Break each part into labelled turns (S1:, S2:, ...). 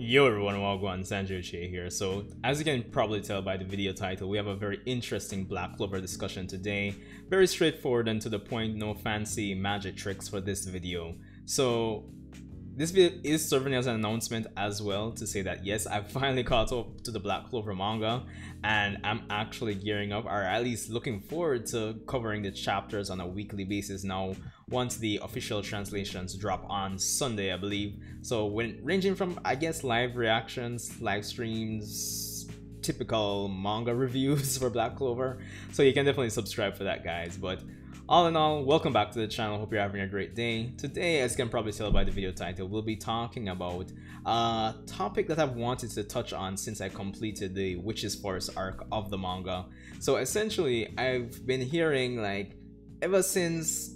S1: Yo everyone, Wagwan, Sanjo Che here. So, as you can probably tell by the video title, we have a very interesting Black Clover discussion today. Very straightforward and to the point, no fancy magic tricks for this video. So, this video is serving as an announcement as well to say that yes, I've finally caught up to the Black Clover manga and I'm actually gearing up, or at least looking forward to covering the chapters on a weekly basis now once the official translations drop on Sunday, I believe. So when ranging from, I guess, live reactions, live streams, typical manga reviews for Black Clover. So you can definitely subscribe for that, guys. But all in all, welcome back to the channel. Hope you're having a great day. Today, as you can probably tell by the video title, we'll be talking about a topic that I've wanted to touch on since I completed the Witch's Forest arc of the manga. So essentially, I've been hearing, like, ever since,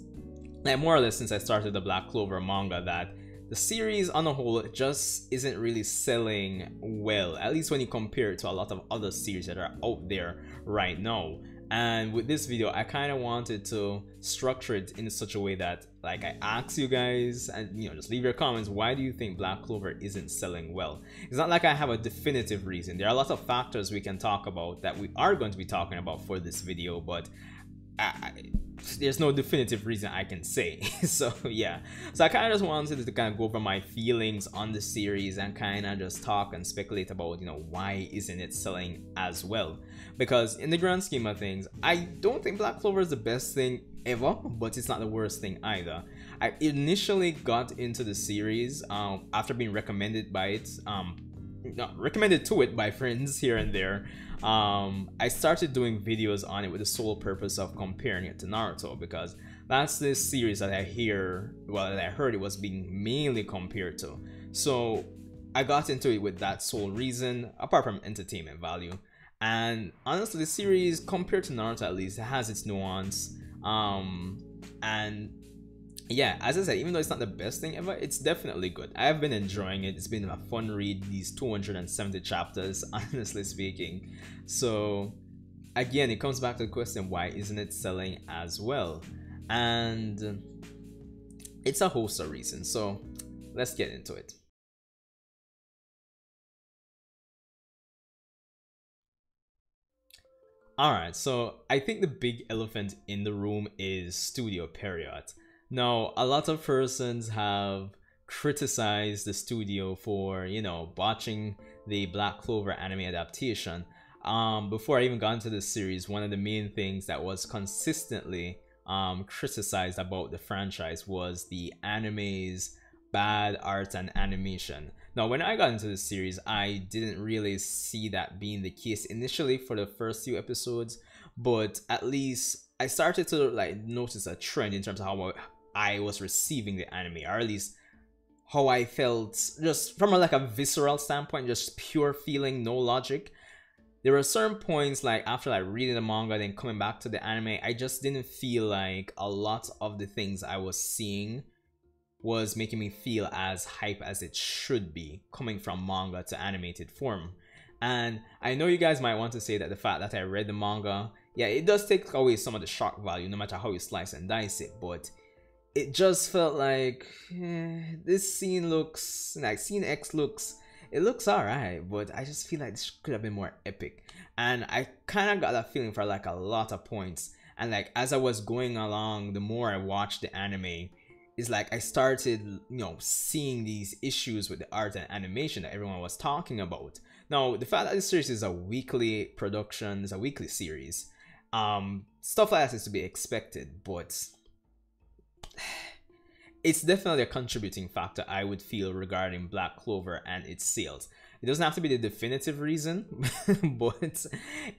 S1: like, more or less since I started the Black Clover manga, that the series on a whole just isn't really selling well, at least when you compare it to a lot of other series that are out there right now. And with this video, I kind of wanted to structure it in such a way that, like, I ask you guys, and just leave your comments, why do you think Black Clover isn't selling well? It's not like I have a definitive reason. There are a lot of factors we can talk about that we are going to be talking about for this video, but there's no definitive reason I can say. So yeah, so I kind of just wanted to kind of go over my feelings on the series and kind of just talk and speculate about why isn't it selling as well, because in the grand scheme of things, I don't think Black Clover is the best thing ever, but it's not the worst thing either. I initially got into the series after being recommended by it, recommended to it by friends here and there. I started doing videos on it with the sole purpose of comparing it to Naruto, because that's this series that I heard it was being mainly compared to. So I got into it with that sole reason, apart from entertainment value. And honestly, the series, compared to Naruto at least, it has its nuance. And yeah, as I said, even though it's not the best thing ever, it's definitely good. I've been enjoying it. It's been a fun read, these 270 chapters, honestly speaking. So again, it comes back to the question, why isn't it selling as well? And it's a host of reasons, so let's get into it. Alright, so I think the big elephant in the room is Studio Pierrot. Now, a lot of persons have criticized the studio for, botching the Black Clover anime adaptation. Before I even got into this series, one of the main things that was consistently criticized about the franchise was the anime's bad art and animation. Now, when I got into this series, I didn't really see that being the case initially for the first few episodes, but at least I started to notice a trend in terms of how I was receiving the anime, or at least how I felt, just from a visceral standpoint, just pure feeling, no logic. There were certain points, like after reading the manga then coming back to the anime, I just didn't feel like a lot of the things I was seeing was making me feel as hype as it should be, coming from manga to animated form. And I know you guys might want to say that the fact that I read the manga, yeah, it does take away some of the shock value no matter how you slice and dice it, but it just felt like this scene looks like scene X it looks alright, but I just feel like this could have been more epic. And I kind of got that feeling for a lot of points. And as I was going along, the more I watched the anime, it's like I started seeing these issues with the art and animation that everyone was talking about. Now, the fact that this series is a weekly production, is a weekly series, stuff like that is to be expected, but it's definitely a contributing factor, I would feel, regarding Black Clover and its sales. It doesn't have to be the definitive reason, but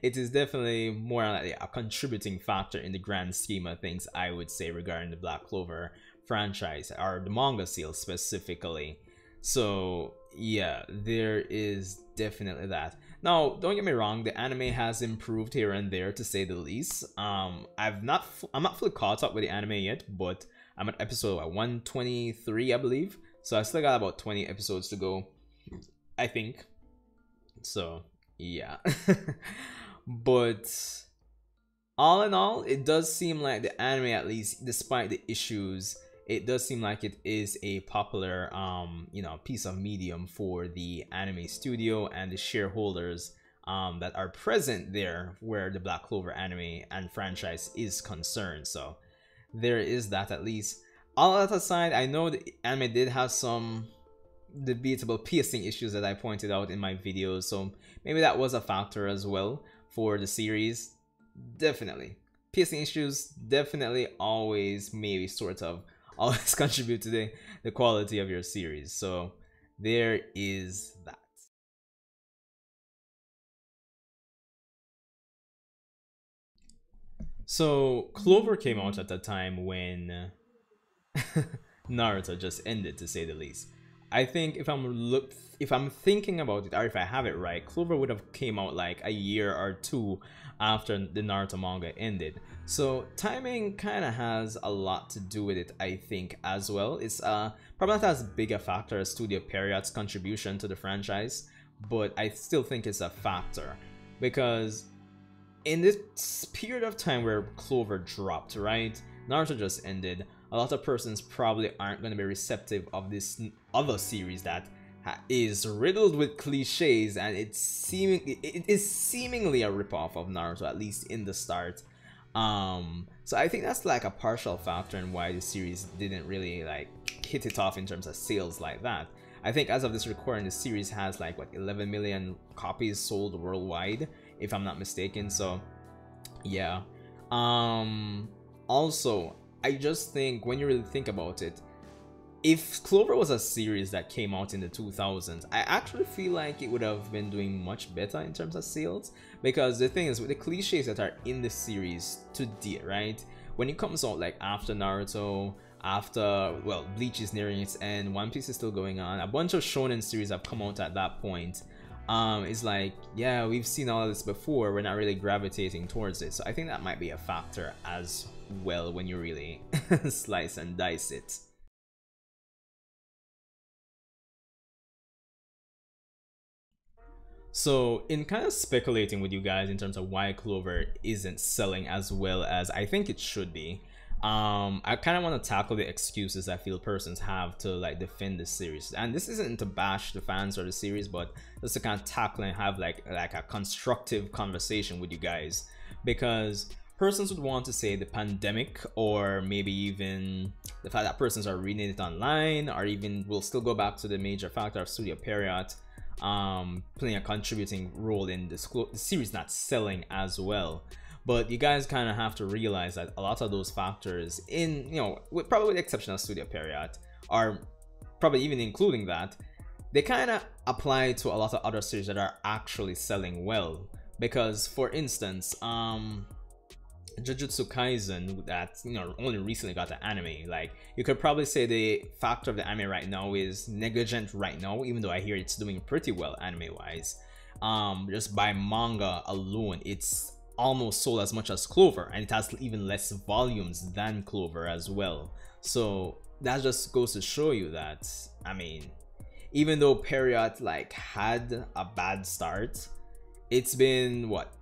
S1: it is definitely more like a contributing factor in the grand scheme of things, I would say, regarding the Black Clover franchise, or the manga sales specifically. So yeah, there is definitely that. Now, don't get me wrong, the anime has improved here and there, to say the least. I'm not fully caught up with the anime yet, but I'm at episode 123, I believe. So I still got about 20 episodes to go, I think. So yeah. But all in all, it does seem like the anime, at least despite the issues, it does seem like it is a popular piece of medium for the anime studio and the shareholders that are present there where the Black Clover anime and franchise is concerned. So there is that. At least all that aside, I know the anime did have some debatable pacing issues that I pointed out in my videos, so maybe that was a factor as well for the series. Definitely pacing issues definitely always maybe sort of always contribute to the quality of your series, so there is that. So Clover came out at a time when Naruto just ended, to say the least. I think if I'm thinking about it, or if I have it right, Clover would have came out like a year or two after the Naruto manga ended. So timing kind of has a lot to do with it, I think, as well. It's probably not as big a factor as Studio Pierrot's contribution to the franchise, but I still think it's a factor because in this period of time where Clover dropped, right? Naruto just ended. A lot of persons probably aren't going to be receptive of this other series that is riddled with cliches, and it is seemingly a ripoff of Naruto, at least in the start. So I think that's like a partial factor in why the series didn't really like hit it off in terms of sales like that. I think as of this recording, the series has like what 11 million copies sold worldwide, if I'm not mistaken. So yeah. Also, I just think when you really think about it, if Clover was a series that came out in the 2000s, I actually feel like it would have been doing much better in terms of sales, because the thing is, with the cliches that are in the series to date, right, when it comes out like after Naruto, after, well, Bleach is nearing its end, One Piece is still going on, a bunch of shonen series have come out at that point. It's like, yeah, we've seen all of this before, we're not really gravitating towards it. So I think that might be a factor as well when you really slice and dice it. So in kind of speculating with you guys in terms of why Clover isn't selling as well as I think it should be, I kind of want to tackle the excuses I feel persons have to like defend this series. And this isn't to bash the fans or the series, but just to kind of tackle and have like a constructive conversation with you guys, because persons would want to say the pandemic, or maybe even the fact that persons are reading it online, or even we'll still go back to the major factor of Studio Pierrot playing a contributing role in the series not selling as well. But you guys kind of have to realize that a lot of those factors, in probably with the exception of Studio Pierrot, are probably even including that, they kind of apply to a lot of other series that are actually selling well. Because for instance, Jujutsu Kaisen, that only recently got an anime, like you could probably say the factor of the anime right now is negligent right now, even though I hear it's doing pretty well anime wise. Just by manga alone, it's almost sold as much as Clover, and it has even less volumes than Clover as well. So that just goes to show you that, I mean, even though Pierrot like had a bad start, it's been what,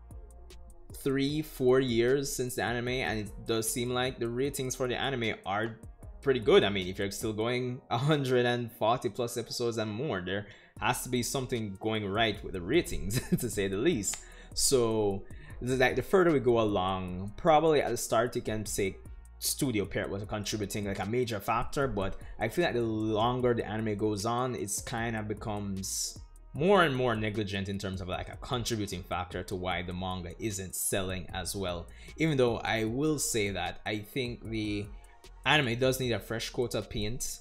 S1: 3-4 years since the anime, and it does seem like the ratings for the anime are pretty good. I mean, if you're still going 140 plus episodes and more, there has to be something going right with the ratings to say the least. So like the further we go along, probably at the start you can say Studio Pierrot was contributing like a major factor, but I feel like the longer the anime goes on, it's kind of becomes more and more negligent in terms of like a contributing factor to why the manga isn't selling as well. Even though I will say that I think the anime does need a fresh coat of paint,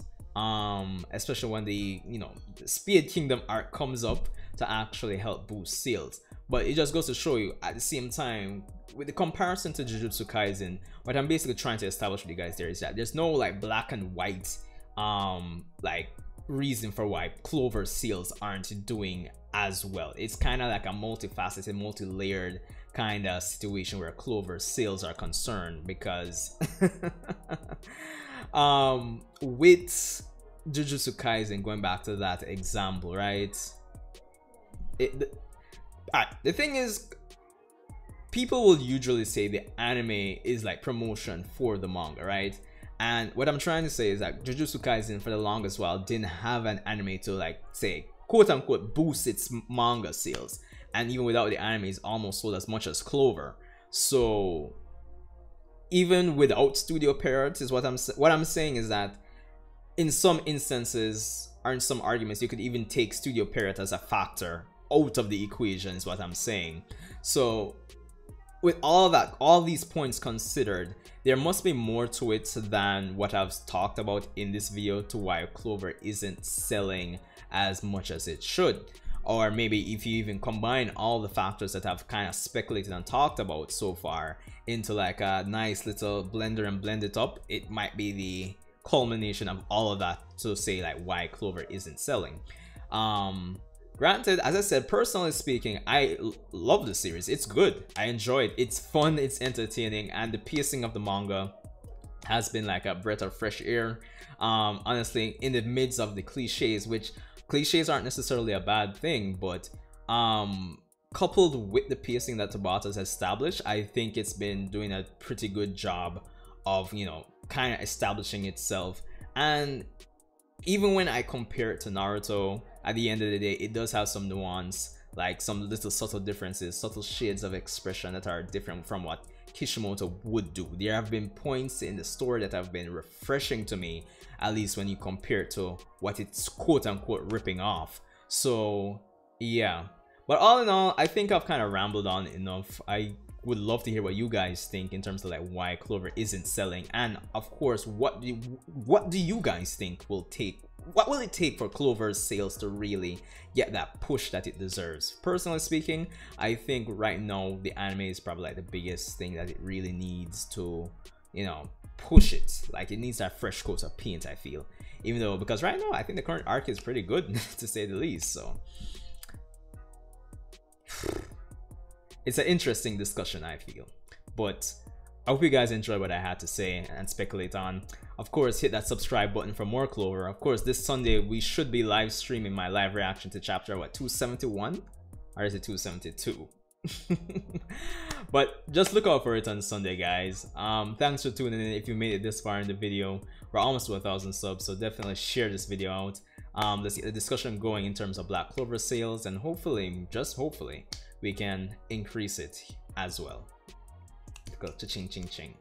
S1: especially when the the Speed Kingdom arc comes up to actually help boost sales. But it just goes to show you at the same time, with the comparison to Jujutsu Kaisen, what I'm basically trying to establish with you guys there is that there's no like black and white like reason for why Clover sales aren't doing as well. It's kind of like a multifaceted, multi-layered kind of situation where Clover sales are concerned, because with Jujutsu Kaisen, going back to that example, right, the thing is, people will usually say the anime is like promotion for the manga, right? And what I'm trying to say is that Jujutsu Kaisen for the longest while didn't have an anime to like say quote unquote boost its manga sales, and even without the anime it's almost sold as much as Clover. So even without Studio Pierrot is what I'm saying is that in some instances or in some arguments you could even take Studio Pierrot as a factor out of the equation is what I'm saying. So with all that, all these points considered, there must be more to it than what I've talked about in this video to why Clover isn't selling as much as it should. Or maybe if you even combine all the factors that I've kind of speculated and talked about so far into like a nice little blender and blend it up, it might be the culmination of all of that to say like why Clover isn't selling. Granted, as I said, personally speaking, I love the series. It's good. I enjoy it. It's fun, it's entertaining, and the pacing of the manga has been like a breath of fresh air. Honestly, in the midst of the cliches, which cliches aren't necessarily a bad thing, but coupled with the pacing that Tabata's established, I think it's been doing a pretty good job of, you know, kind of establishing itself. And even when I compare it to Naruto, at the end of the day, it does have some nuance, like some little subtle differences, subtle shades of expression that are different from what Kishimoto would do. There have been points in the story that have been refreshing to me, at least when you compare it to what it's quote unquote ripping off. So yeah, but all in all, I think I've kind of rambled on enough. I would love to hear what you guys think in terms of like why Clover isn't selling, and of course what do you guys think will it take for Clover's sales to really get that push that it deserves? Personally speaking, I think right now the anime is probably like the biggest thing that it really needs to, you know, push it. Like it needs that fresh coat of paint, I feel. Even though, because right now I think the current arc is pretty good to say the least. So it's an interesting discussion, I feel. But I hope you guys enjoyed what I had to say and speculate on. Of course, hit that subscribe button for more Clover. Of course, this Sunday we should be live streaming my live reaction to chapter, what, 271? Or is it 272? But just look out for it on Sunday, guys. Thanks for tuning in. If you made it this far in the video, we're almost to 1,000 subs, so definitely share this video out. Let's get the discussion going in terms of Black Clover sales, and hopefully, just hopefully, we can increase it as well. Go cha-ching ching ching.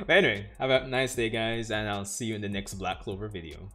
S1: But anyway, have a nice day, guys, and I'll see you in the next Black Clover video.